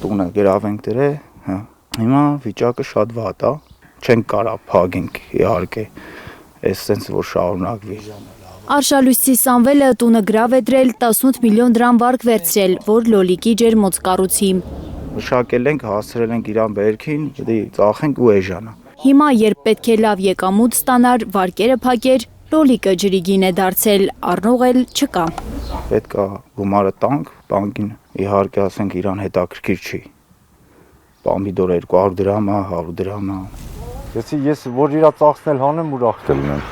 տունը գրավենք դրե, հա։ Հիմա վիճակը շատ վատ է, չենք կարա փակենք իհարկե, այս sense որ շարունակվի։ Արշալույսի Սամվելը տունը գրավ է դրել 18 միլիոն դրամ վարկ վերցրել, որ լոլիկի ջերմոց կառուցի։ Մշակել ենք, հասցրել ենք իրան բերքին, դե ծախենք ու էժանա։ Հիմա երբ պետք է լավ եկամուտ ստանար, վարկերը փակեր, լոլիկը ջրի գին է դարձել, առնող էլ չկա։ Պետք է գումարը տանք բանկին, իհարկե ասենք իրան հետաքրքիր չի։ Պամիդոր 200 դրամ է, 100 դրամ է։ Ես որ իրա ծախսնել հանեմ ուրախ կլինեմ։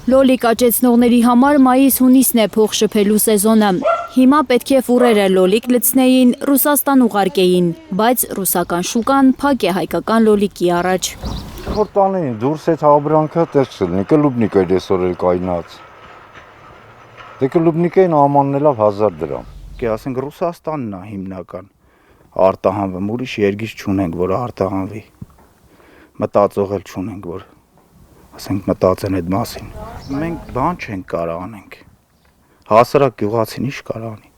Լոլիկ աճեցնողների համար մայիս-հունիսն է փող շփելու սեզոնը։ Հիմա պետք է ֆուրերը լոլիկ լցնեին, Ռուսաստան ուղարկեին, բայց ռուսական շուկան փակ է հայկական լոլիկի առաջ։ Որ տանեին դուրս այդ հավրանքը տես չլինի, կլուբնիկը այսօր էլ կայնած։ Դե կլուբնիկային ամաննելով 1000 դրամ։ Կե ասենք Ռուսաստանն է հիմնական արտահանվում, ուրիշ երկիր չունենք, որ արտահանվի։ Մտածող էլ չունենք, որ ասենք մտածեն այդ մասին։ Մենք բան չենք կարող անենք։ Հասարակ գյուղացին ինչ կարող անի։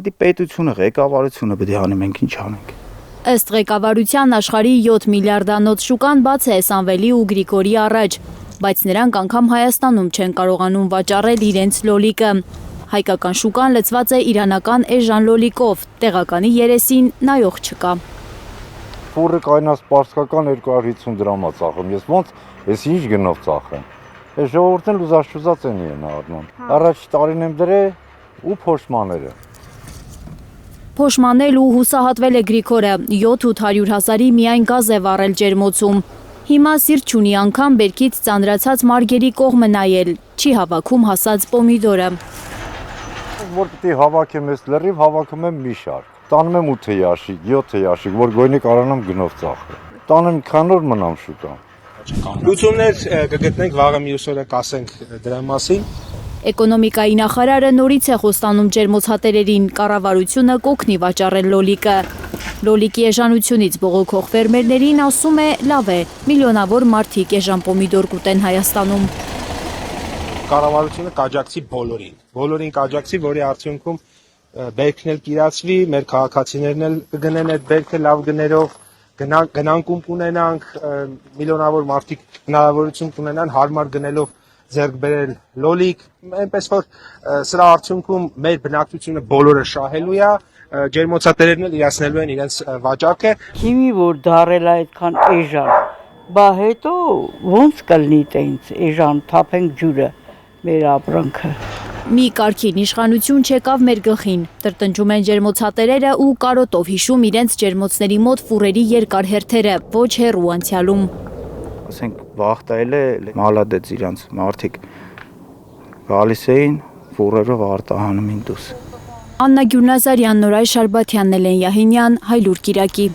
Դե պետությունը, ղեկավարությունը պետք է անի, մենք ինչ անենք։ Ըստ ղեկավարության աշխարհի 7 միլիարդանոց շուկան բաց է Սամվելի ու Գրիգորի առաջ, բայց նրանք անգամ Հայաստանում չեն կարողանում վաճառել իրենց լոլիկը։ Հայկական շուկան լցված է իրանական էժան լոլիկով, տեղականի երեսին նայող չկա։ Ֆուրը կայնած պարսկական 250 դրամ է ծախում, ես ոնց ես ինչ գնով ծախեմ։ Այս ժողովուրդն ուզած են առնում։ Առաջ տարին եմ դրել ու փոշմաները։ Փոշմանել ու հուսահատվել է Գրիգորը, 7-800 հազարի միայն գազ է վառել ջերմոցում։ Հիմա սիրտ չունի անգամ բերքից ծանրացած մարգերի կողմը նայել, չի հավաքում հասած պոմիդորը։ Որ պիտի հավաքեմ ես լրիվ, հավաքում եմ մի շարք։ Տանում եմ 8 ящик, 7 ящик, որ գույնի կարողանամ գնով ծախել։ Տանեմ քանոր մնամ շուտա։ Լուծումներ կգտնենք վաղը մյուս օրը կասենք դրա մասին։ Էկոնոմիկայի նախարարը նորից է խոստանում ջերմոցհատերերին, կառավարությունը կօգնի վաճառել լոլիկը։ Լոլիկի էժանությունից բողոքող ֆերմերներին ասում է լավ է, միլիոնավոր մարդիկ էժան պոմիդոր կուտեն Հայաստանում։ Կառավարությունը կաջակցի բոլորին կաջակցի, որի արդյունքում բերքն էլ կիրացվի, մեր քաղաքացիներն էլ կգնեն այդ բերքը լավ գներով, գնանք ունենանք, միլիոնավոր մարդիկ հնարավորություն կունենան հարմար գնելով ձեռք բերել լոլիկ, այնպես որ սրա արդյունքում մեր բնակչությունը բոլորը շահելու է, ջերմոցատերերն էլ իրացնելու են իրենց վաճառքը։ Հիմի որ դարել այդքան էժան, բա հետո ոնց կլինի տենց էժան թափենք ջուրը մեր ապրանքը։ Մի կարգին իշխանություն չեկավ մեր գլխին, տրտնջում են ջերմոցատերերը ու կարոտով հիշում իրենց ջերմոցների մոտ ֆուրերի երկար հերթերը, ոչ հեռու անցյալում։ Ասենք վախտայել է մալադեց իրանց մարդիկ գալիս էին ֆուրերով արտահանում են դուս։ Աննա Գյուրնազարյան, Նորայր Շարբաթյան, Նելեն Յահինյան, Հայլուր Կիրակի։